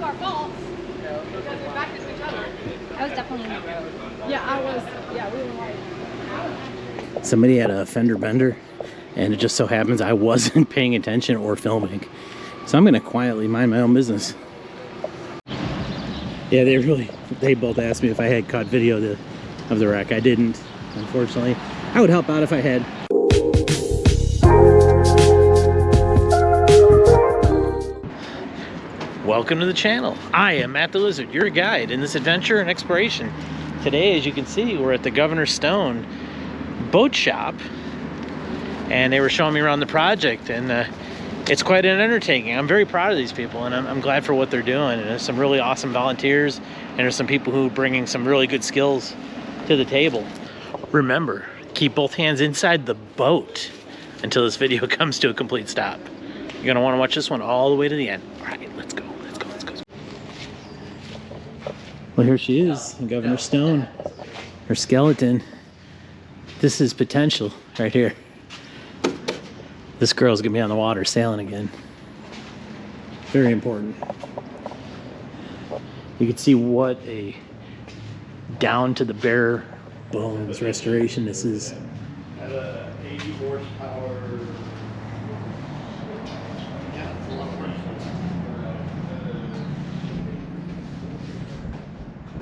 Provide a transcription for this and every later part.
of our fault because we backed into each other. I was definitely in the road. Yeah, I was. Yeah, we were like. Somebody had a fender bender, and it just so happens I wasn't paying attention or filming. So I'm gonna quietly mind my own business. Yeah, they both asked me if I had caught video of the wreck. I didn't, unfortunately. I would help out if I had. Welcome to the channel. I am Matt the Lizard, your guide in this adventure and exploration. Today, as you can see, we're at the Governor Stone boat shop, and they were showing me around the project, and it's quite an undertaking. I'm very proud of these people, and I'm glad for what they're doing. And there's some really awesome volunteers, and there's some people who are bringing some really good skills to the table. Remember, keep both hands inside the boat until this video comes to a complete stop. You're gonna want to watch this one all the way to the end. All right, let's go. Well, here she is, Governor Stone, her skeleton. This is potential right here. This girl's gonna be on the water sailing again. Very important. You can see what a down to the bare bones restoration this is. 80 horsepower.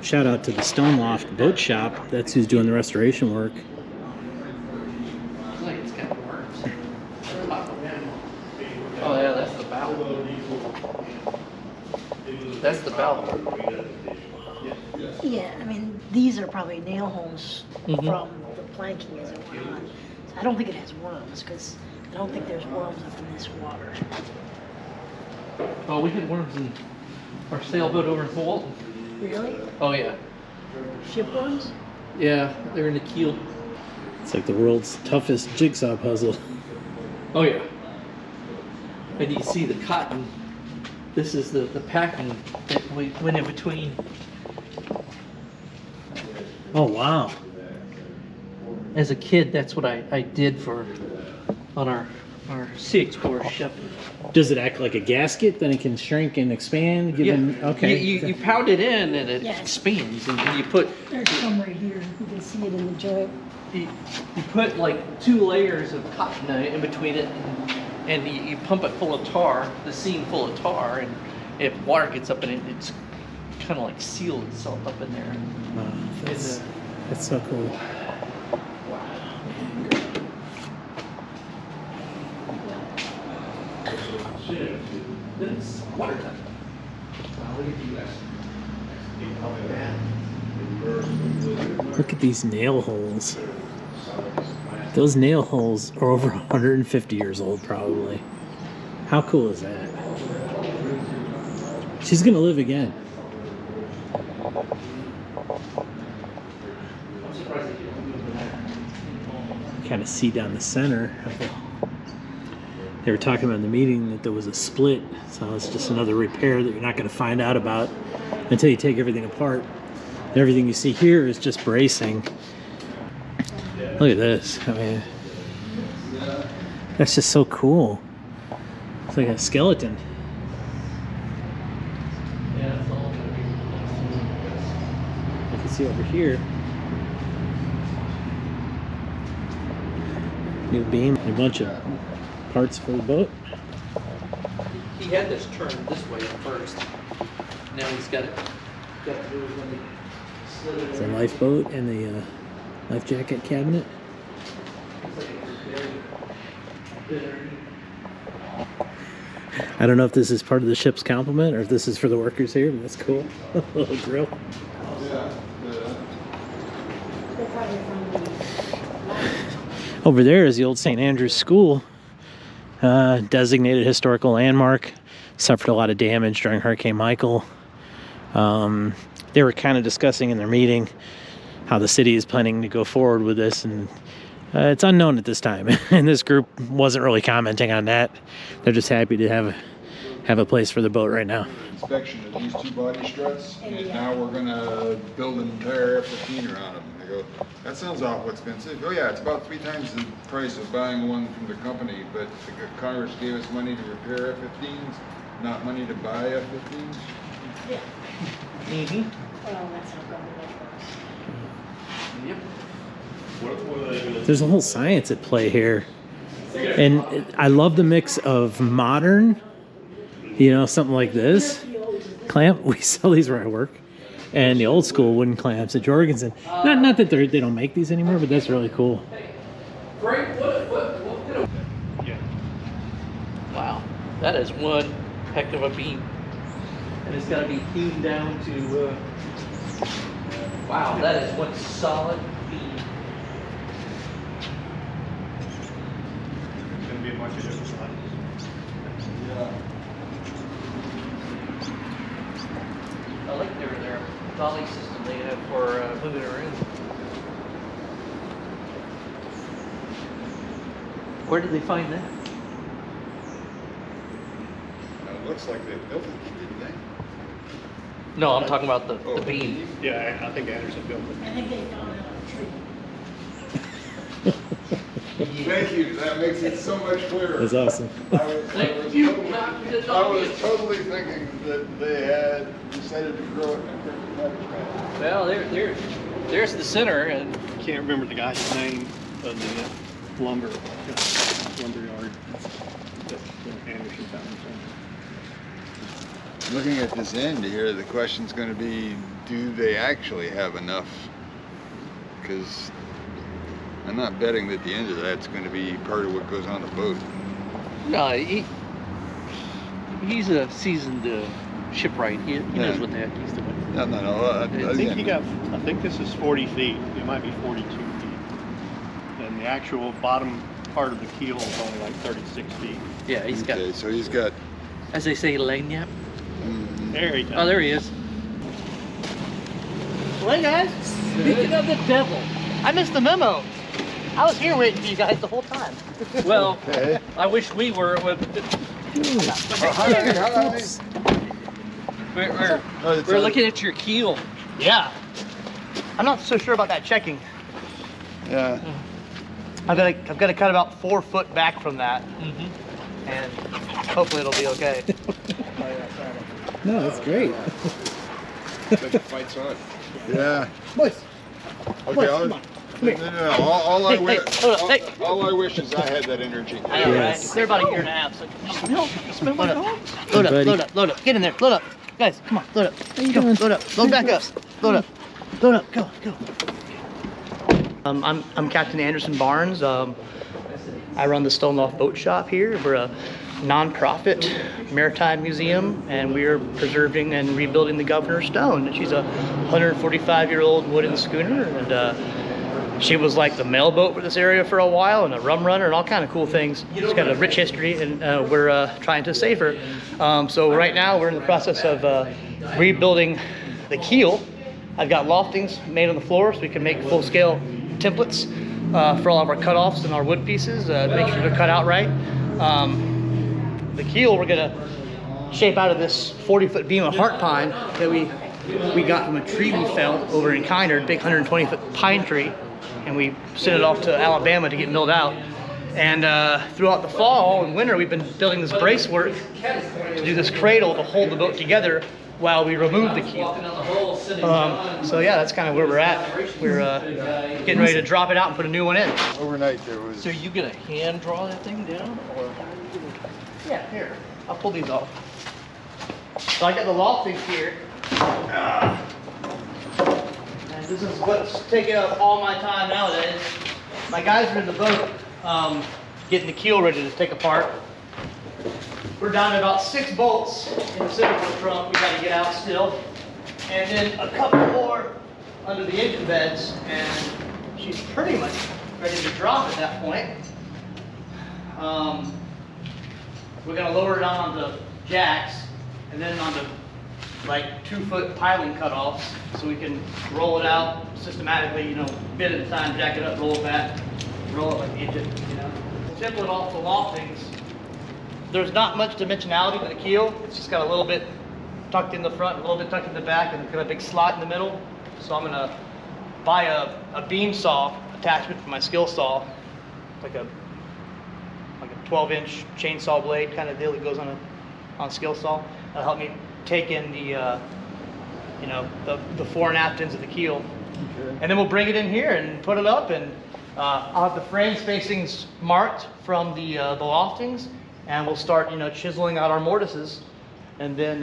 Shout out to the Stone Loft Boat Shop. That's who's doing the restoration work. Like it's got worms. Oh yeah, that's the bow. That's the bow. Yeah, I mean, these are probably nail holes from the planking as it went on. So I don't think it has worms, because I don't think there's worms up in this water. Oh, we had worms in our sailboat over in Fulton. Really? Oh yeah. Ship worms? Yeah, they're in the keel. It's like the world's toughest jigsaw puzzle. Oh yeah. And you see the cotton. This is the packing that we went in between. Oh, wow. As a kid, that's what I did on our Sea Explorer ship. Does it act like a gasket? Then it can shrink and expand? Okay. You pound it in and it Yes. expands, and you put There's some right here. You can see it in the joint. you put like 2 layers of cotton in between it, and you pump it full of tar, the seam full of tar, and if water gets up in it, it's kind of like sealed itself up in there. Wow, that's so cool. Then it's watertight. Look at these nail holes. Those nail holes are over 150 years old, probably. How cool is that? She's gonna live again. Kind of see down the center. They were talking about in the meeting that there was a split, so it's just another repair that you're not going to find out about until you take everything apart. And everything you see here is just bracing. Look at this. I mean, that's just so cool. It's like a skeleton. Yeah, it's all You can see over here. New beam and a bunch of parts for the boat. He had this turned this way at first. Now he's got it moved when he slid it It's a in. lifeboat and the life jacket cabinet. I don't know if this is part of the ship's complement or if this is for the workers here, but that's cool. Little grill. Over there is the old St. Andrew's School, designated historical landmark. Suffered a lot of damage during Hurricane Michael. They were kind of discussing in their meeting how the city is planning to go forward with this, and it's unknown at this time. And this group wasn't really commenting on that. They're just happy to have a place for the boat right now. Inspection of these 2 body struts, and now we're gonna build an entire F-15 around them. They go, that sounds awful expensive. Oh yeah, it's about 3 times the price of buying one from the company, but the Congress gave us money to repair F-15s, not money to buy F-15s. Yeah. Mm-hmm. Well, that's how government works. Yep. There's a whole science at play here. And I love the mix of modern, something like this. Clamp, we sell these where I work. And the old school wooden clamps at Jorgensen. Not that they don't make these anymore, but that's really cool. Frank, Yeah. wow, that is one heck of a beam. And it's got to be hewn down to, wow, that is one solid beam. There's gonna be a bunch of different sizes. Yeah. I like their dolly system they have for moving around. Where did they find that? It looks like they built it, didn't they? No, I'm talking about the Oh, beam. Yeah, I think Anderson built it. I think they found it on a tree. Thank you, that makes it so much clearer. That's awesome. Thank you, Dr. I was totally thinking that they had decided to grow it in a perfect habitat. Well, there's the center, and Can't remember the guy's name of the lumber yard. That Anderson found. Looking at this end here, the question's going to be, do they actually have enough? Because I'm not betting that the end of that's going to be part of what goes on the boat. no, he's a seasoned shipwright. He knows what the heck he's doing. No. I think Again, I think this is 40 feet. It might be 42 feet. And the actual bottom part of the keel is only like 36 feet. Yeah, he's got, okay, so he's got. as they say, lanyap. There he goes. Oh, there he is. Well, hey guys, speaking of the devil, I missed the memo. I was here waiting for you guys the whole time. Well, Okay. I wish we were. Oh, hi. We're looking at your keel. Yeah. I'm not so sure about that checking. Yeah. I've got to cut about 4 foot back from that, and hopefully it'll be okay. No, that's great. The fight's on. Yeah. Boys, Okay. All I wish. hold up, hey. All I wish is I had that energy. I know, Yes. right? They're about a year and a half. So smell my dogs. Hey, Load up, buddy. load up, load up. Get in there, load up. Guys, come on, load up. Go, load up, load back up. Load up, load up, go, go. I'm Captain Anderson Barnes. I run the Stone Loft Boat Shop here. We're a nonprofit maritime museum, and we are preserving and rebuilding the Governor's Stone. She's a 145-year-old wooden schooner, and she was like the mail boat for this area for a while, and a rum runner, and all kind of cool things. She's got a rich history, and we're trying to save her. So right now we're in the process of rebuilding the keel. I've got loftings made on the floor so we can make full-scale templates for all of our cutoffs and our wood pieces. Make sure they're cut out right. The keel we're gonna shape out of this 40-foot beam of heart pine that we got from a tree we felled over in Kynard, big 120-foot pine tree, and we sent it off to Alabama to get milled out. And throughout the fall and winter, we've been building this bracework to do this cradle to hold the boat together while we remove the keel. So yeah, that's kind of where we're at. We're getting ready to drop it out and put a new one in. Overnight there was. So you gonna hand draw that thing down, or? Yeah, here. I'll pull these off. So I got the loftings here. And this is what's taking up all my time nowadays. My guys are in the boat getting the keel ready to take apart. We're down to about 6 bolts in the center trunk we got to get out still. And then a couple more under the engine beds, and she's pretty much ready to drop at that point. We're gonna lower it down onto jacks and then onto like 2-foot piling cutoffs so we can roll it out systematically, bit at a time, jack it up, roll it back, roll it like the engine, Template off the loftings. There's not much dimensionality to the keel. It's just got a little bit tucked in the front, a little bit tucked in the back, and got a big slot in the middle. So I'm gonna buy a beam saw attachment for my skill saw, like a 12-inch chainsaw blade kind of deal that goes on a skill saw. That'll help me take in the the fore and aft ends of the keel. And then we'll bring it in here and put it up, and I'll have the frame spacings marked from the loftings, and we'll start chiseling out our mortises. And then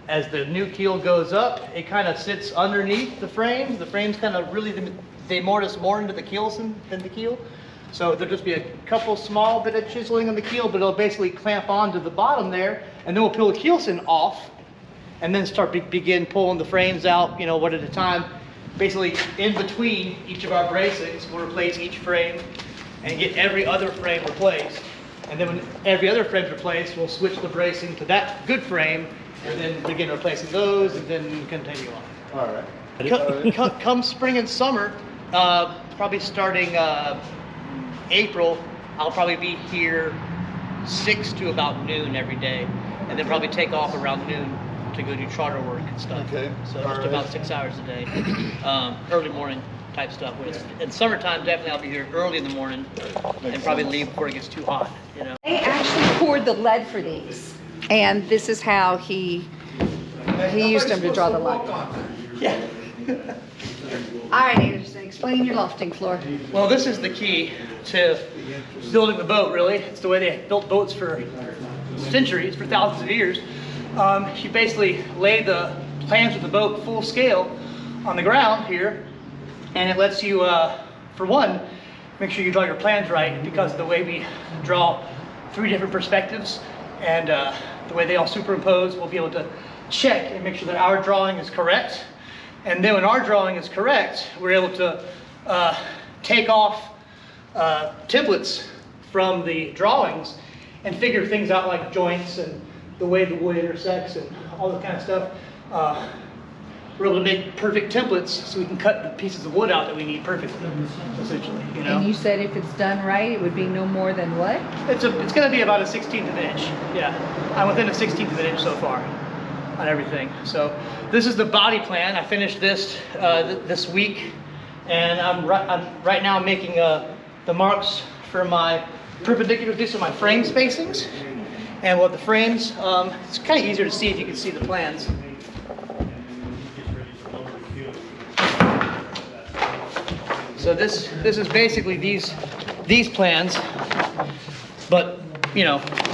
as the new keel goes up, it kind of sits underneath the frames. The frames kind of really, they mortise more into the keels than the keel. So there'll just be a couple small bit of chiseling on the keel, but it'll basically clamp onto the bottom there, and then we'll peel the keelson off, and then begin pulling the frames out, one at a time. Basically, in between each of our bracings, we'll replace each frame and get every other frame replaced. And then when every other frame's replaced, we'll switch the bracing to that good frame, and then begin replacing those, and then continue on. All right. Come spring and summer, probably starting April, I'll probably be here 6 to about noon every day, and then probably take off around noon to go do charter work and stuff. Okay. So just about 6 hours a day, early morning type stuff. In summertime, definitely I'll be here early in the morning and probably leave before it gets too hot. They actually poured the lead for these, and this is how he used them to draw the line. Yeah. All right, Anderson, explain your lofting floor. Well, this is the key to building the boat, really. It's the way they built boats for centuries, for thousands of years. You basically lay the plans of the boat full scale on the ground here, and it lets you, for one, make sure you draw your plans right, because of the way we draw 3 different perspectives, and the way they all superimpose, we'll be able to check and make sure that our drawing is correct. And then when our drawing is correct, we're able to take off templates from the drawings and figure things out like joints and the way the wood intersects and all that kind of stuff. We're able to make perfect templates so we can cut the pieces of wood out that we need perfectly, essentially. And you said if it's done right, it would be no more than what? It's going to be about a 1/16 of an inch. Yeah, I'm within a 1/16 of an inch so far on everything. So this is the body plan. I finished this this week, and I'm right now making the marks for my perpendicular. These are my frame spacings, and what the frames. It's kind of easier to see if you can see the plans. So this is basically these plans, but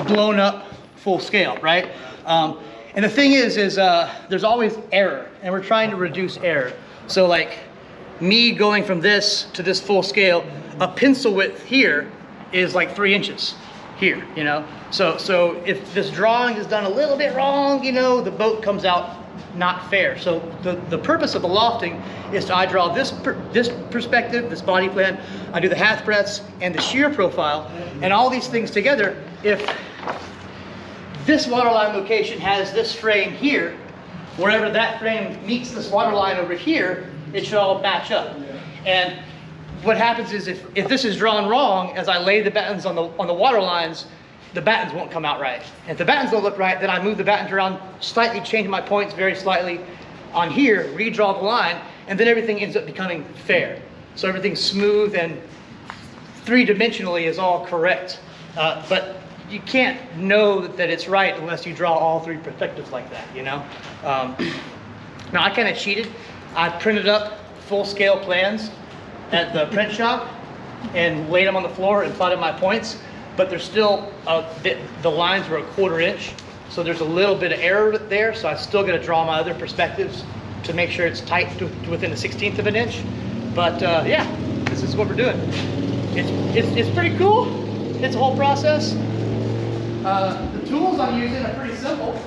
blown up full scale, right? And the thing is there's always error, and we're trying to reduce error. So like me going from this to this full scale, a pencil width here is like 3 inches here, So if this drawing is done a little bit wrong, the boat comes out not fair. So the purpose of the lofting is I draw this perspective, this body plan, I do the half breadths and the shear profile, and all these things together. If this waterline location has this frame here, wherever that frame meets this waterline over here, it should all match up. And what happens is if this is drawn wrong, as I lay the battens on the water lines, the battens won't come out right. And if the battens don't look right, then I move the battens around, slightly change my points very slightly on here, redraw the line, and then everything ends up becoming fair. So everything's smooth and 3-dimensionally is all correct. But you can't know that it's right unless you draw all 3 perspectives like that, Now I kind of cheated. I printed up full-scale plans at the print shop and laid them on the floor and plotted my points. But there's still, the lines were a 1/4 inch, so there's a little bit of error there, so I still got to draw my other perspectives to make sure it's tight to within a 1/16 of an inch. But yeah, this is what we're doing. It's pretty cool. It's a whole process. The tools I'm using are pretty simple.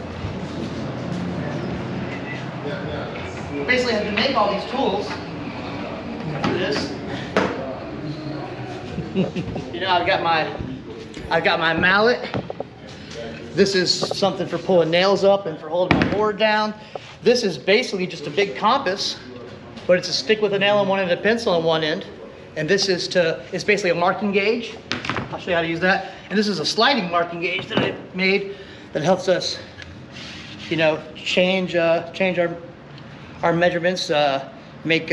Basically, I have to make all these tools for this. I've got my mallet. This is something for pulling nails up and for holding my board down. This is basically just a big compass, but it's a stick with a nail on one end and a pencil on one end. And this is it's basically a marking gauge. I'll show you how to use that. And this is a sliding marking gauge that I made that helps us, change our measurements, make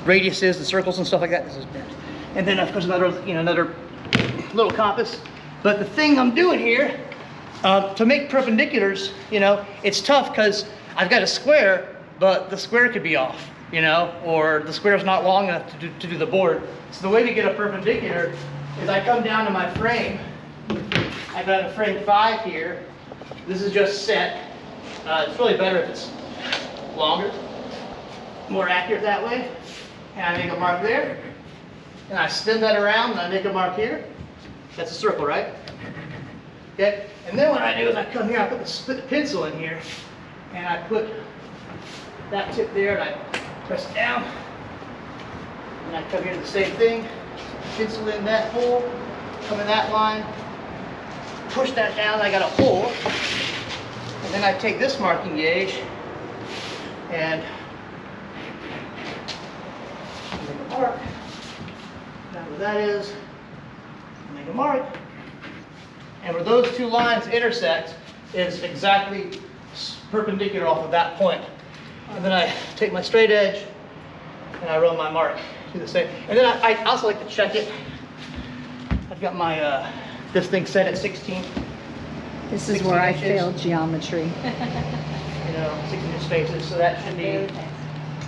radiuses and circles and stuff like that. This is bent. And then of course another little compass. But the thing I'm doing here To make perpendiculars, you know, it's tough because I've got a square, but the square could be off, you know, or the square's not long enough to do the board. So the way to get a perpendicular is I come down to my frame. I've got a frame 5 here. This is just set. It's really better if it's longer, more accurate that way. And I make a mark there. And I spin that around and I make a mark here. That's a circle, right? Okay. And then what I do is I come here, I put the pencil in here, and I put that tip there, and I press it down. And I come here to the same thing, pencil in that hole, come in that line, push that down, I got a hole. And then I take this marking gauge and make a mark. Now what that is, make a mark. And where those two lines intersect is exactly perpendicular off of that point. And then I take my straight edge and I run my mark to the same. And then I also like to check it. I've got my this thing set at 16. This is where I failed geometry. You know, 16-inch spaces. So that should be,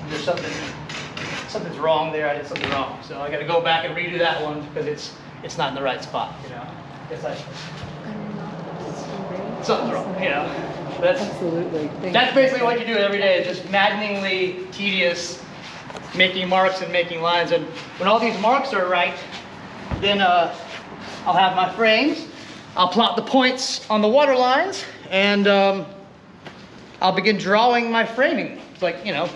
there's something's wrong there. I did something wrong. So I got to go back and redo that one because it's not in the right spot. You know, it's like something's wrong. You know, Absolutely. that's basically what you do every day. Is just maddeningly tedious, making marks and making lines. And when all these marks are right, then I'll have my frames. I'll plot the points on the water lines, and I'll begin drawing my framing. It's like, you know,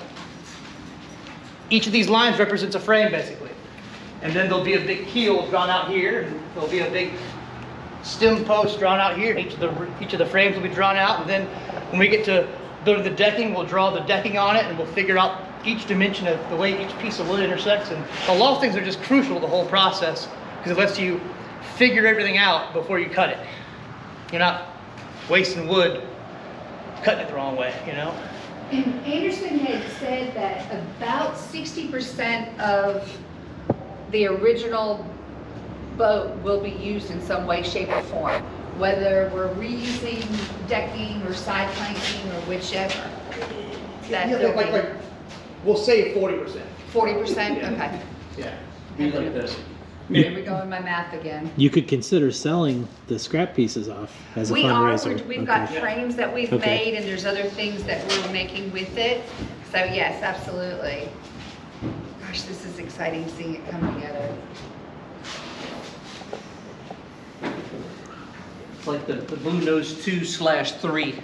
each of these lines represents a frame, basically. And then there'll be a big keel drawn out here, and there'll be a big stem post drawn out here. Each of the frames will be drawn out, and then when we get to building the decking, we'll draw the decking on it, and we'll figure out each dimension of the way each piece of wood intersects. And a lot of things are just crucial to the whole process, because it lets you figure everything out before you cut it. You're not wasting wood cutting it the wrong way, you know? And Anderson had said that about 60% of the original boat will be used in some way, shape, or form, whether we're reusing decking or side planking or whichever. That Yeah, there'll be like, we'll say 40%. 40%? Okay. Yeah. Be like this. Here we go in my math again. You could consider selling the scrap pieces off as a We are, fundraiser. we've got Okay. frames that we've Okay. made, and there's other things that we're making with it. So yes, absolutely. Gosh, this is exciting seeing it come together. It's like the Blue Nose 2/3.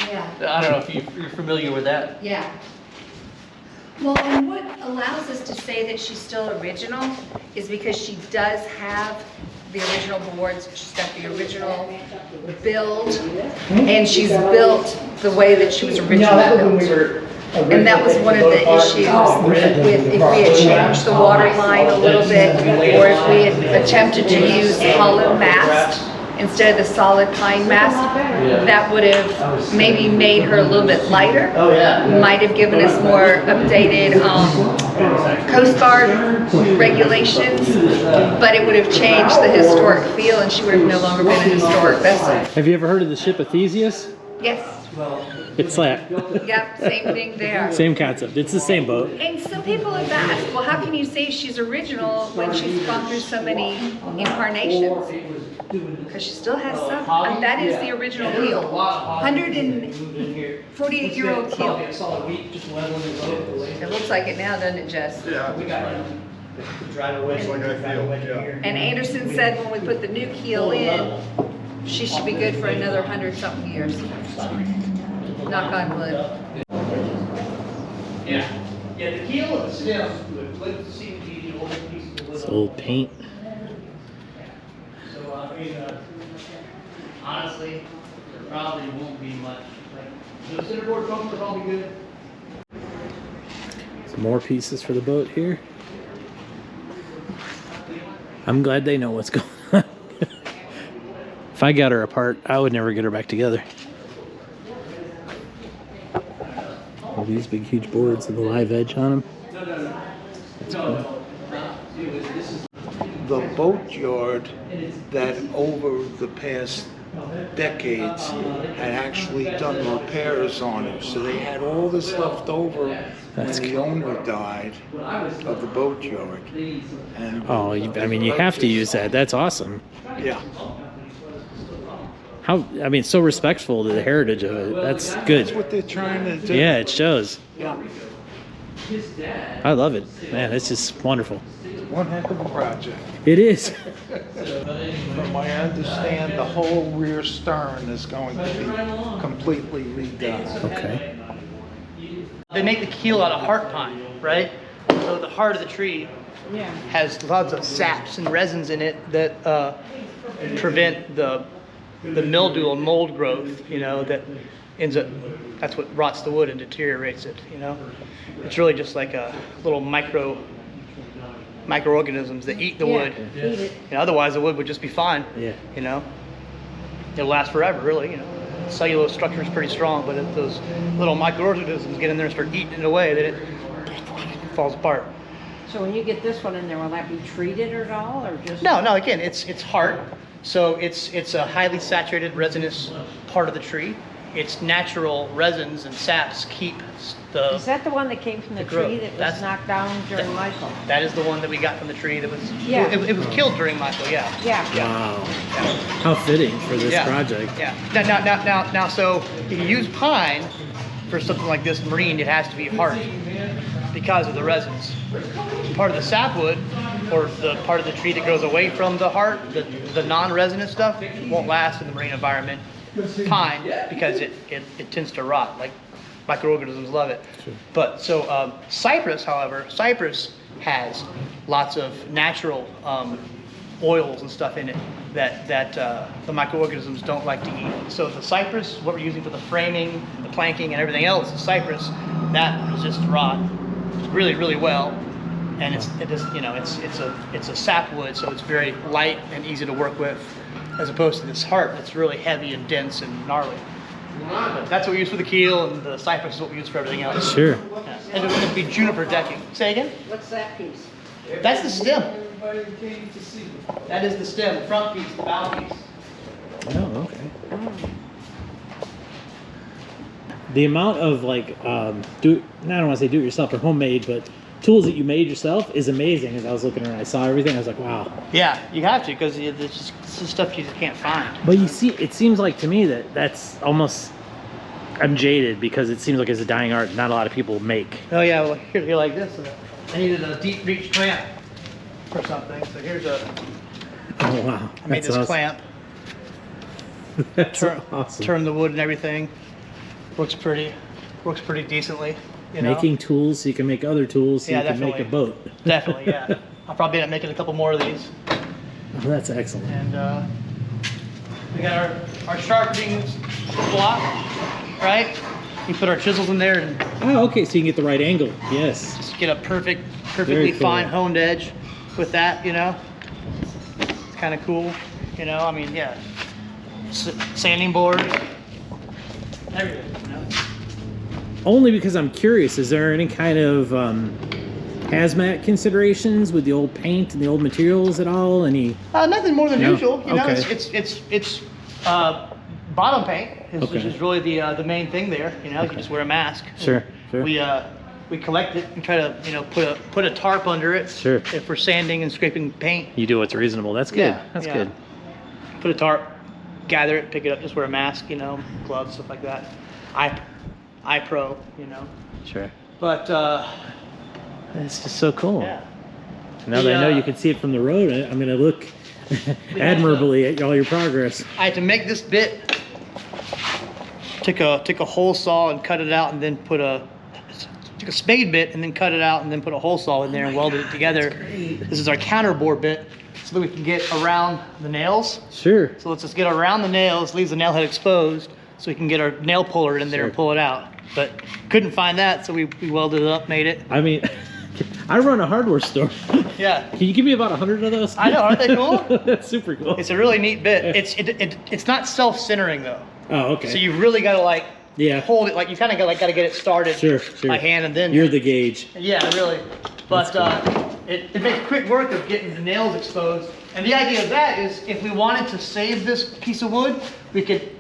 Yeah. I don't know if you're familiar with that. Yeah. Well, and what allows us to say that she's still original is because she does have the original boards, she's got the original build, and she's built the way that she was originally built. And that was one of the issues with if we had changed the water line a little bit, or if we had attempted to use hollow mast instead of the solid pine mast, that would have maybe made her a little bit lighter. Might have given us more updated Coast Guard regulations, but it would have changed the historic feel, and she would have no longer been a historic vessel. Have you ever heard of the ship of Theseus? Yes, It's that. yep, same thing there. Same concept. It's the same boat. And some people have asked, well, how can you say she's original when she's gone through so many incarnations? Because she still has some, and that is the original keel. 148-year-old keel. It looks like it now, doesn't it, Jess? Yeah. It's like I feel, yeah. And Anderson said when we put the new keel in, she should be good for another 100-something years. Knock on wood. Yeah. Yeah, the keel and the stem would seem to be the only pieces of wood. It's old paint. So, I mean, honestly, there probably won't be much. Like, the centerboard posts are probably good. Some more pieces for the boat here. I'm glad they know what's going on. If I got her apart, I would never get her back together. All these big, huge boards with a live edge on them. That's cool. The boatyard that over the past decades had actually done repairs on it. So they had all this left over when the owner died of the boatyard. And Oh, I mean, you have to use that. That's awesome. yeah, How, I mean, so respectful to the heritage of it. That's good. that's what they're trying to do. Yeah, it shows. Yeah. I love it. Man, it's just wonderful. One heck of a project. It is. From what I understand, the whole rear stern is going to be completely redone. Okay. They make the keel out of heart pine, right? So the heart of the tree has lots of saps and resins in it that prevent the mildew and mold growth, you know, that ends up, that's what rots the wood and deteriorates it, you know. It's really just like a little microorganisms that eat the wood. Eat it. You know, otherwise the wood would just be fine. Yeah. You know, it'll last forever, really. You know, cellulose structure is pretty strong, but if those little microorganisms get in there and start eating it away, then it falls apart. So when you get this one in there, will that be treated at all, or just? No, again, it's heart, so it's a highly saturated resinous part of the tree. Its natural resins and saps keep the. Is that the one that came from the the growth. tree that was That's- knocked down during Michael? That is the one that we got from the tree that was. Yeah. It was killed during Michael. Yeah. Yeah. Wow. How fitting for this Yeah. project. Yeah. Now, so if you use pine for something like this marine, it has to be hard because of the resins. Part of the sapwood, or the part of the tree that grows away from the heart, the non-resinous stuff, won't last in the marine environment. Pine, because it tends to rot. Like microorganisms love it. But so cypress, however, cypress has lots of natural oils and stuff in it that the microorganisms don't like to eat. So the cypress, what we're using for the framing, the planking, and everything else, the cypress, that resists rot really, really well. And it's a sapwood, so it's very light and easy to work with, as opposed to this heart that's really heavy and dense and gnarly. But that's what we use for the keel, and the cypress is what we use for everything else. Sure. Yeah. And it would be juniper decking. Say again? What's that piece? That's the stem. That is the stem, the front piece, the bow piece. Oh, okay. The amount of like, I don't want to say do it yourself or homemade, but tools that you made yourself is amazing. As I was looking around, I saw everything. I was like, wow. Yeah, you have to, because it's just stuff you just can't find. But you see, it seems like to me that that's almost, I'm jaded because it seems like it's a dying art not a lot of people make. Oh yeah, well here like this. I needed a deep reach clamp for something, so here's a. Oh wow. I made this awesome. clamp. That's awesome. Turn the wood and everything. Works pretty decently. You know? Making tools so you can make other tools so Yeah, you can make a definitely. boat. Definitely, yeah. I'll probably end up making a couple more of these. Oh, that's excellent. And we got our sharpening block, right? You put our chisels in there and Oh, okay, so you can get the right angle. Yes. just get a perfectly Very cool. fine honed edge with that, you know? It's kind of cool, you know? I mean, yeah. Sanding board, everything, you know? Only because I'm curious, is there any kind of hazmat considerations with the old paint and the old materials at all? Any? Nothing more than No? usual, you know? Okay. It's bottom paint, Okay. which is really the main thing there, you know? You just wear a mask. Sure, sure. We collect it and try to, you know, put a tarp under it. Sure. If we're sanding and scraping paint. You do what's reasonable. That's good. Yeah, That's yeah. good. Put a tarp, gather it, pick it up, just wear a mask, you know, gloves, stuff like that. eye pro, you know. Sure. But It's just so cool. yeah. Now that I know you can see it from the road, I'm going to look admirably at all your progress. I had to make this bit. Took a hole saw and cut it out, and then took a spade bit and then cut it out, and then put a hole saw in there and welded it together. This is our counterbore bit, so that we can get around the nails. Sure. So let's just get around the nails, leaves the nail head exposed, so we can get our nail puller in there and Sure. pull it out. But couldn't find that, so we welded it up, made it. I mean, I run a hardware store. Yeah. Can you give me about 100 of those? I know, aren't they cool? That's super cool. It's a really neat bit. It's not self-centering though. Oh, okay. So you really got to like Yeah. hold it, like you kind of got to get it started Sure. by hand, and then You're the gauge. yeah, really. But it makes quick work of getting the nails exposed And the idea of that is if we wanted to save this piece of wood, we could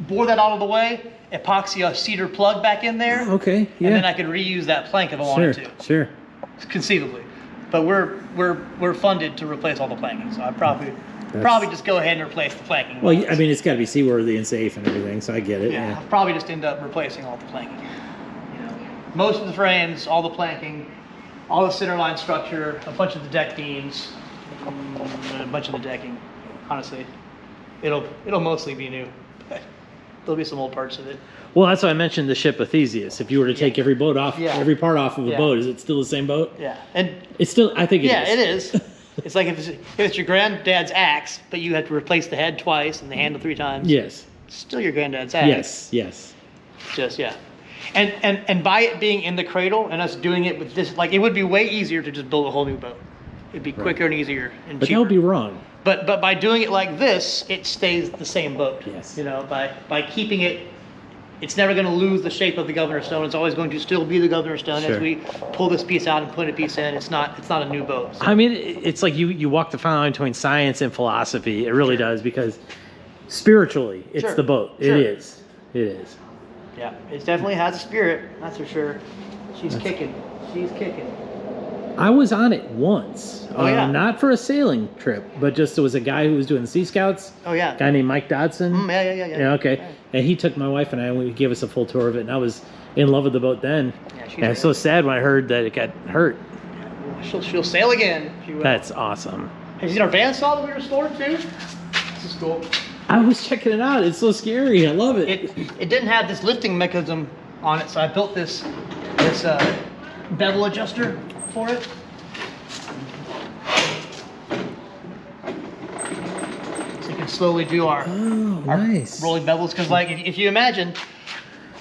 bore that out of the way, epoxy a cedar plug back in there. Okay, yeah. And then I could reuse that plank if I wanted to. Sure. Conceivably. But we're funded to replace all the planking, so I'd probably just go ahead and replace the planking. Well, I mean, it's got to be seaworthy and safe and everything, so I get it. Yeah, I'll probably just end up replacing all the planking. You know, most of the frames, all the planking, all the centerline structure, a bunch of the deck beams, a bunch of the decking. Honestly, it'll mostly be new. But there'll be some old parts of it. Well, that's why I mentioned the ship of Theseus. If you were to take every boat off, every part off of a boat, is it still the same boat? Yeah, and it's still. I think it is. Yeah, it is. It's like if it's your granddad's axe, but you had to replace the head twice and the handle 3 times. Yes. Still your granddad's axe. Yes. Just and by it being in the cradle and us doing it with this, like it would be way easier to just build a whole new boat. It'd be quicker and easier and but cheaper. that would be wrong. But by doing it like this, it stays the same boat. Yes. You know, by keeping it, it's never going to lose the shape of the Governor Stone. It's always going to still be the Governor Stone. Sure. As we pull this piece out and put a piece in, it's not a new boat. So. I mean, it's like you walk the fine line between science and philosophy. It really does, because spiritually, it's the boat. Sure. It is. Yeah, it definitely has a spirit. That's for sure. She's kicking. I was on it once. Oh, yeah. Not for a sailing trip, but just there was a guy who was doing Sea Scouts. Oh, yeah. A guy named Mike Dodson. Yeah. Okay. Yeah. And he took my wife and I, and he gave us a full tour of it, and I was in love with the boat then. Yeah, she's and I was so sad when I heard that it got hurt. She'll sail again. She will. That's awesome. Have you seen our bandsaw that we restored too? This is cool. I was checking it out. It's so scary. I love it. It didn't have this lifting mechanism on it, so I built this bevel adjuster for it. So you can slowly do our nice. rolling bevels, because like if you imagine,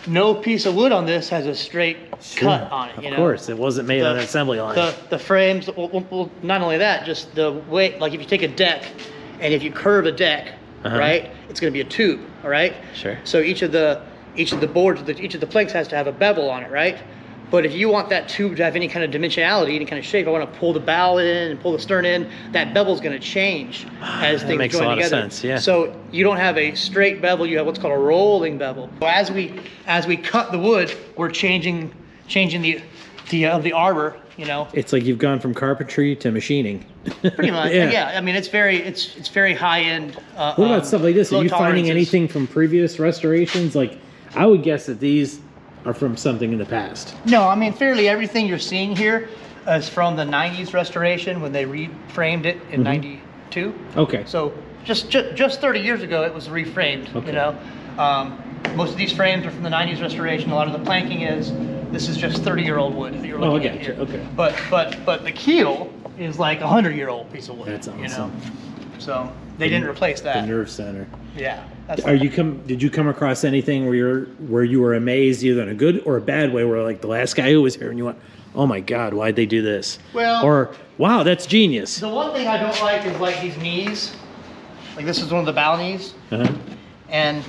no piece of wood on this has a straight cut on it. Of course, it wasn't made on an assembly line. The frames, well, not only that, just the way, like if you take a deck, and if you curve a deck, right, it's going to be a tube, all right? Sure. So each of the boards, each of the planks has to have a bevel on it, right? But if you want that tube to have any kind of dimensionality, any kind of shape, I want to pull the bow in and pull the stern in, that bevel's going to change as things makes join a lot together. of sense, yeah. So you don't have a straight bevel, you have what's called a rolling bevel. So as we cut the wood, we're changing the arbor, you know. It's like you've gone from carpentry to machining. Pretty much, yeah. I mean, it's very high end. What about stuff like this? Are you finding anything from previous restorations? Like, I would guess that these are from something in the past. No, I mean, fairly everything you're seeing here is from the 90s restoration when they reframed it in 92. Okay. So just 30 years ago, it was reframed, you know. Most of these frames are from the 90s restoration. A lot of the planking is. This is just 30-year-old wood that you're looking at here. Okay. But the keel is like a 100-year-old piece of wood. That's awesome. You know? So they didn't replace that. The nerve center. Yeah. Did you come across anything where you were amazed, either in a good or a bad way, where like the last guy who was here and you went, oh my God, why'd they do this? Well, or wow, that's genius. The one thing I don't like is like these knees. Like this is one of the bow knees. And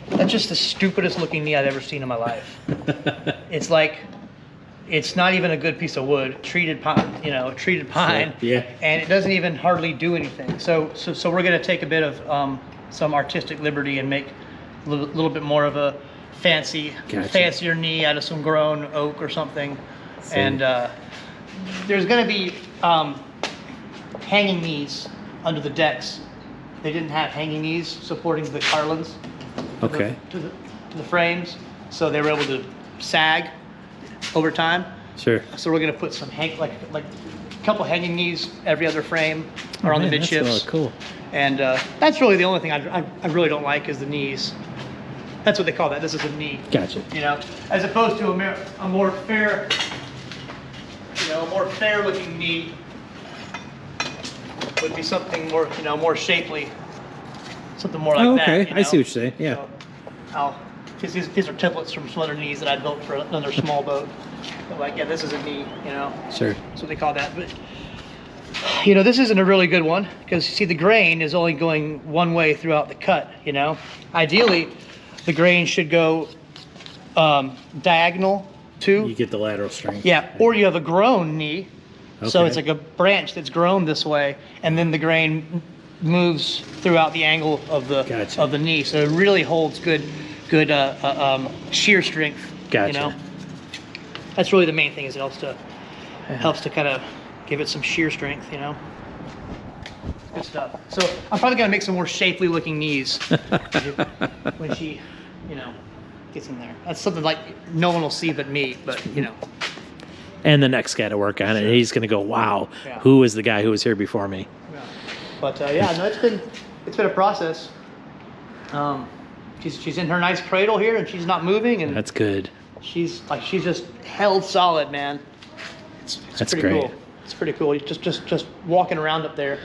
that's just the stupidest looking knee I've ever seen in my life. It's like, it's not even a good piece of wood, treated pine, Yeah. And it doesn't even hardly do anything. So we're gonna take a bit of some artistic liberty and make a little bit more of a fancier knee out of some grown oak or something. And there's gonna be hanging knees under the decks. They didn't have hanging knees supporting the carlins. Okay. To the frames, so they were able to sag over time. Sure. So we're gonna put some like a couple hanging knees every other frame or on the midships. That's cool. And that's really the only thing I really don't like is the knees. That's what they call that. This is a knee. Gotcha. You know, as opposed to a more fair, looking knee would be something more, more shapely. Something more like that. Okay, I see what you're saying. Yeah. So these are templates from some other knees that I built for another small boat. But like, yeah, this is a knee, Sure. That's what they call that. But this isn't a really good one because you see the grain is only going one way throughout the cut. Ideally, the grain should go diagonal too. You get the lateral strength. Yeah, or you have a grown knee So Okay. it's like a branch that's grown this way, and then the grain moves throughout the angle of the Gotcha. of the knee. So it really holds good shear strength. Gotcha. You know, that's really the main thing. Is it helps to kind of give it some shear strength. You know, good stuff. So I'm probably gonna make some more shapely looking knees when she, you know, gets in there. That's something like no one will see but me. But you know. And the next guy to work on it, he's gonna go, wow, Yeah. who was the guy who was here before me? Yeah. But yeah, no, it's been a process. She's in her nice cradle here, and she's not moving, and That's good. she's just held solid, man. It's That's pretty great. cool. It's pretty cool. Just walking around up there.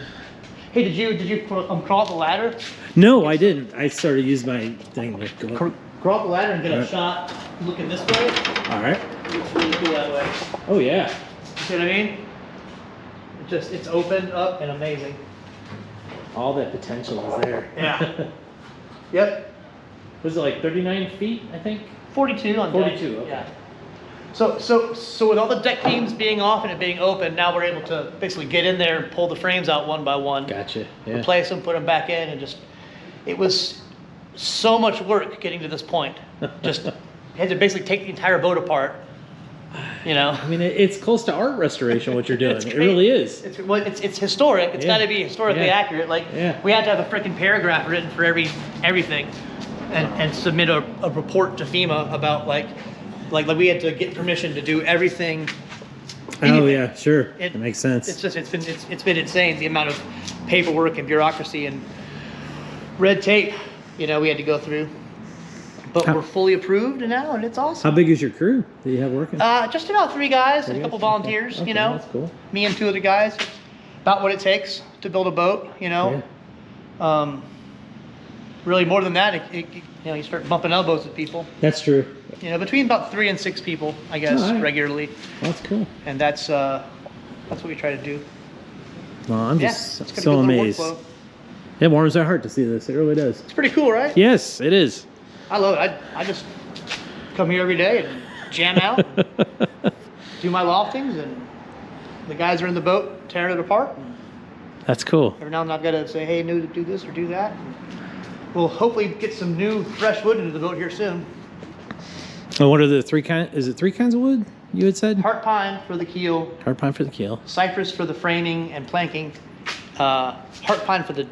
Hey, did you crawl up the ladder? No, I didn't. I sort of used my thing to go up. Crawl up the ladder and get a Alright. shot looking this way. All right. It's really cool that way. Oh yeah. You see what I mean? It's open up and amazing. All that potential is there. Yeah. Yep. Was it like 39 feet, I think? 42 on deck. 42, okay. Yeah. So with all the deck beams being off and it being open, now we're able to basically get in there and pull the frames out one by one. Gotcha. Yeah. Replace them, put them back in, and it was so much work getting to this point. Just had to basically take the entire boat apart. You know. I mean, it's close to art restoration what you're doing. It's It great. really is. It's historic. It's Yeah. got to be historically Yeah. accurate. Like Yeah. we had to have a freaking paragraph written for everything, and submit a report to FEMA about like we had to get permission to do everything. Oh yeah, sure. It That makes sense. It's been insane the amount of paperwork and bureaucracy and red tape, you know, we had to go through. But How- we're fully approved now, and it's How awesome. big is your crew that you have working? Just about 3 guys and a Three couple guys? volunteers, Okay, you know. that's cool. Me and 2 other guys. About what it takes to build a boat, you know. Really more than that, you know, you start bumping elbows with people. That's true. You know, between about 3 and 6 people, I guess, All right. regularly. That's cool. And that's what we try to do. Well, I'm Yeah, just it's gonna so be a little amazed. workflow. It warms my heart to see this. It really does. It's pretty cool, right? Yes, it is. I love it. I just come here every day and jam out, do my loftings, and the guys are in the boat tearing it apart. And That's cool. every now and then I've got to say, hey, no, do this or do that. And we'll hopefully get some new fresh wood into the boat here soon. And what are the 3 kinds? Is it 3 kinds of wood you had said? Heart pine for the keel, Hard pine for the keel. cypress for the framing and planking, heart pine for the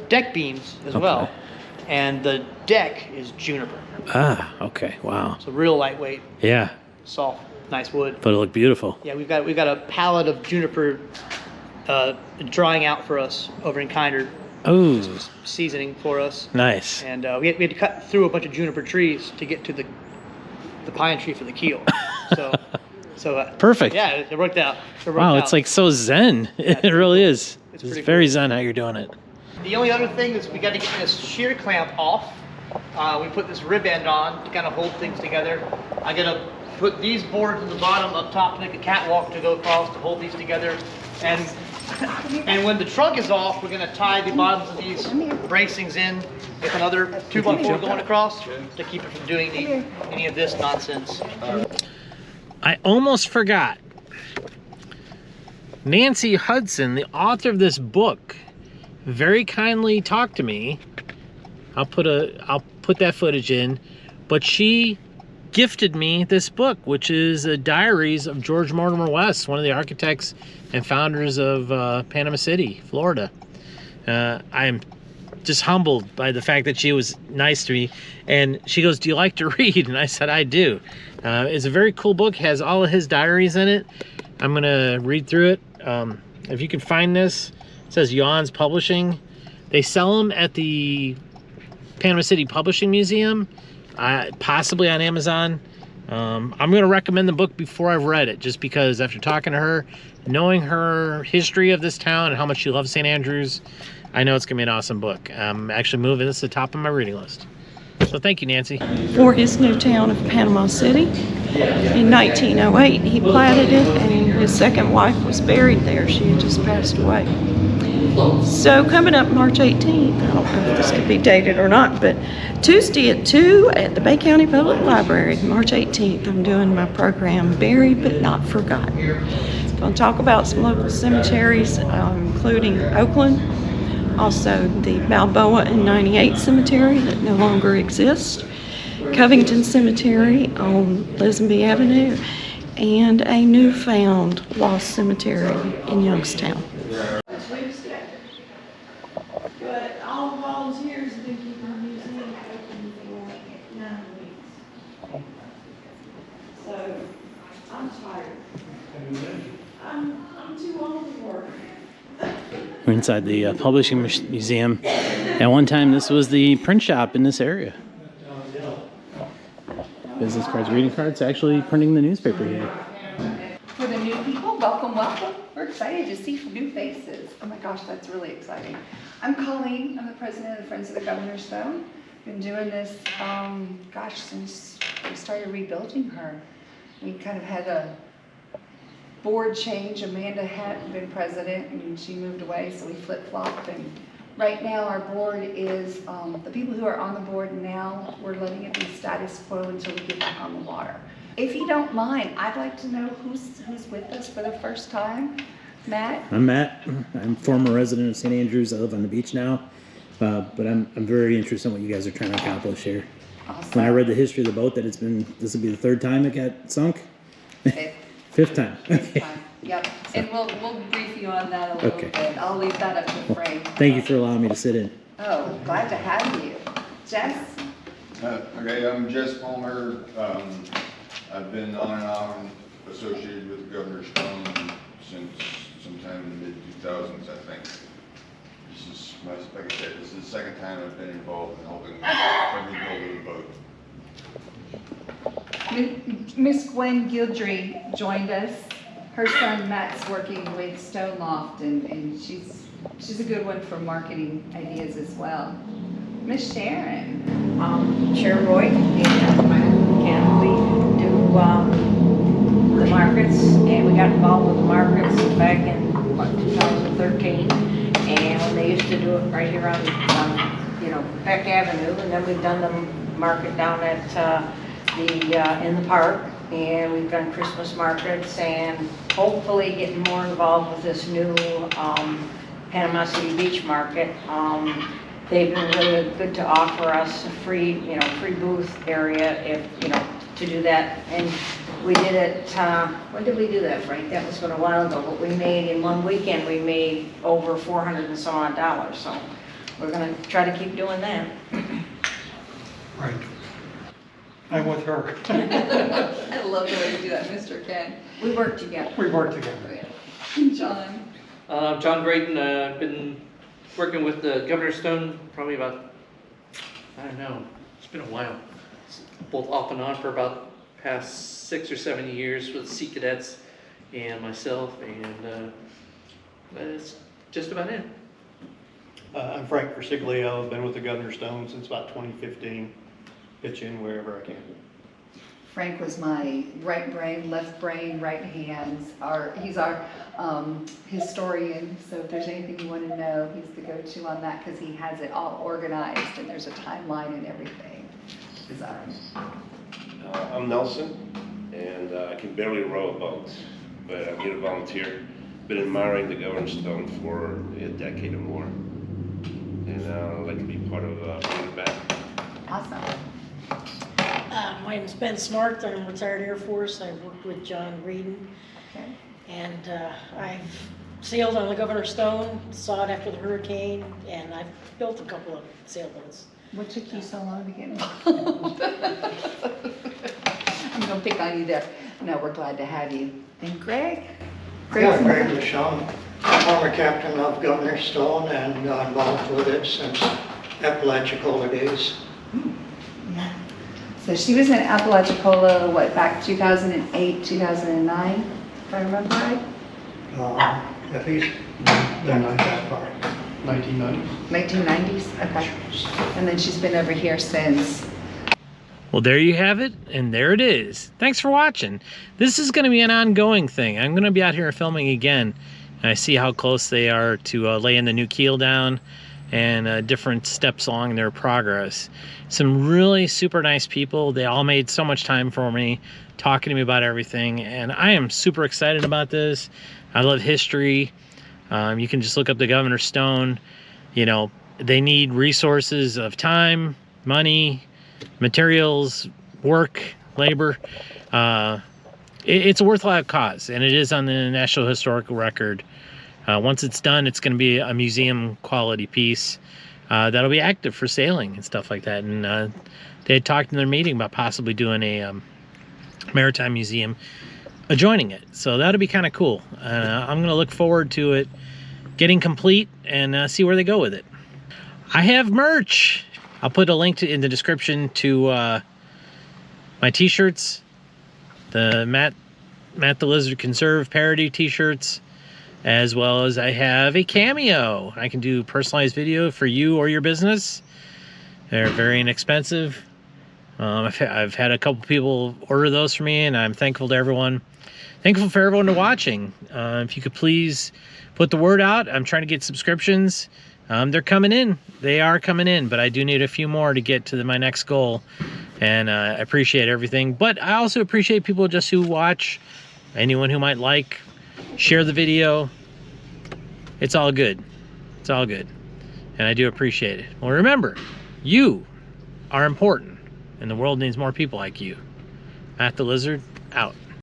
deck beams as well, and the deck is juniper. Ah, okay. Wow. So real lightweight, Yeah, soft, nice wood. but it looked beautiful. Yeah, we've got a pallet of juniper drying out for us over in Kinder, Oh, seasoning for us, nice. and we had to cut through a bunch of juniper trees to get to the pine tree for the keel. So Perfect. Yeah, it worked out. Wow, it's like so zen. It really is. It's It's pretty very cool. zen how you're doing it. The only other thing is we got to get this shear clamp off. We put this rib end on to kind of hold things together. I got to put these boards at the bottom up top to make a catwalk to go across to hold these together. And when the trunk is off, we're going to tie the bottoms of these bracings in with another 2x4 going across to keep it from doing any of this nonsense. I almost forgot. Nancy Hudson, the author of this book, very kindly talked to me. I'll put that footage in, but she gifted me this book, which is Diaries of George Mortimer West, one of the architects and founders of Panama City, Florida. I'm just humbled by the fact that she was nice to me, and she goes, "Do you like to read?" And I said, "I do." It's a very cool book, has all of his diaries in it. I'm gonna read through it. If you can find this, it says Yawns Publishing. They sell them at the Panama City Publishing Museum, possibly on Amazon. I'm going to recommend the book before I've read it, just because after talking to her, knowing her history of this town and how much she loves St. Andrews, I know it's going to be an awesome book. I'm actually moving this to the top of my reading list. So thank you, Nancy. For his new town of Panama City. In 1908, he platted it, and his second wife was buried there. She had just passed away. So coming up March 18th, I don't know if this could be dated or not, but Tuesday at 2 at the Bay County Public Library, March 18th, I'm doing my program, Buried But Not Forgotten. Going to talk about some local cemeteries, including Oakland, also the Balboa and 98 Cemetery that no longer exists, Covington Cemetery on Lisenby Avenue, and a newfound lost cemetery in Youngstown. But all volunteers have been keeping the museum open for 9 weeks. So I'm tired. I'm too old to work. We're inside the publishing museum. At one time, this was the print shop in this area. Business cards, reading cards, actually printing the newspaper here. For the new people, welcome, welcome. We're excited to see new faces. Oh my gosh, that's really exciting. I'm Colleen. I'm the president of the Friends of the Governor's Stone. Been doing this, since we started rebuilding her. We kind of had a board change. Amanda had been president and she moved away, so we flip-flopped. And right now our board is, the people who are on the board now, we're letting it be status quo until we get back on the water. If you don't mind, I'd like to know who's with us for the first time. Matt? I'm Matt. I'm former resident of St. Andrews. I live on the beach now. But I'm very interested in what you guys are trying to accomplish here. Awesome. When I read the history of the boat, that this will be the 3rd time it got sunk? Fifth time. Fifth time. Yep. And we'll brief you on that a little bit. I'll leave that up to Frank. Thank you for allowing me to sit in. Oh, glad to have you. Jess? Okay, I'm Jess Palmer. I've been on and on associated with the Governor's Stone since sometime in the mid-2000s, I think. This is, like I said, this is the 2nd time I've been involved in helping rebuild the boat. Miss Gwen Gildry joined us. Her son Matt's working with Stone Loft, and she's a good one for marketing ideas as well. Miss Sharon. Sharon Roy, and we do the markets, and we got involved with the markets back in 2013, and when they used to do it right here on Peck Avenue, and then we've done the market down at in the park, and we've done Christmas markets, and hopefully getting more involved with this new Panama City Beach Market. They've been really good to offer us a free booth area to do that. And we did it, when did we do that, Frank? That was been a while ago, but we made, in one weekend, we made over $400 and some odd. So we're gonna try to keep doing that. Right. I'm with her. I love the way you do that, Mr. Ken. We work together. We work together. John. John Grayton. I've been working with the Governor's Stone probably about, I don't know, it's been a while. Both off and on for about past 6 or 7 years with Sea Cadets and myself, and that's just about it. I'm Frank Versiglio. I've been with the Governor's Stone since about 2015. Pitch in wherever I can. Frank was my right brain, left brain, right hands. He's our historian, so if there's anything you want to know, he's the go-to on that because he has it all organized and there's a timeline and everything. I'm Nelson, and I can barely row a boat, but I'm here to volunteer. Been admiring the Governor's Stone for a decade or more, and I'd like to be part of bringing it back. Awesome. My name's Ben Snort. I'm retired Air Force. I worked with John Reedon. Okay. And I've sailed on the Governor's Stone, saw it after the hurricane, and I've built a couple of sailboats. What took you so long to get involved? I'm going to pick on you there. No, we're glad to have you. And Greg? Yeah, Greg LaShawn, former captain of Governor's Stone and involved with it since Apalachicola days. So she was in Apalachicola, what, back 2008, 2009, if I remember right? At least, they're not that far. 1990s. 1990s, okay. And then she's been over here since. Well, there you have it, and there it is. Thanks for watching. This is going to be an ongoing thing. I'm going to be out here filming again, and I see how close they are to laying the new keel down and different steps along their progress. Some really super nice people. They all made so much time for me, talking to me about everything, and I am super excited about this. I love history. You can just look up the Governor Stone. You know, they need resources of time, money, materials, work, labor. It's a worthwhile cause, and it is on the National Historical Record. Once it's done, it's going to be a museum quality piece that'll be active for sailing and stuff like that. And they had talked in their meeting about possibly doing a maritime museum adjoining it. So that'll be kind of cool. I'm going to look forward to it getting complete and see where they go with it. I have merch. I'll put a link in the description to my t-shirts, the Matt the Lizard Conserve parody t-shirts, as well as I have a Cameo. I can do personalized video for you or your business. They're very inexpensive. I've had a couple people order those for me, and I'm thankful to everyone. Thankful for everyone watching. If you could please put the word out. I'm trying to get subscriptions. They're coming in. They are coming in, but I do need a few more to get to my next goal. And I appreciate everything. But I also appreciate people just who watch. Anyone who might like, share the video. It's all good. It's all good. And I do appreciate it. Well, remember, you are important. And the world needs more people like you. Matt the Lizard, out.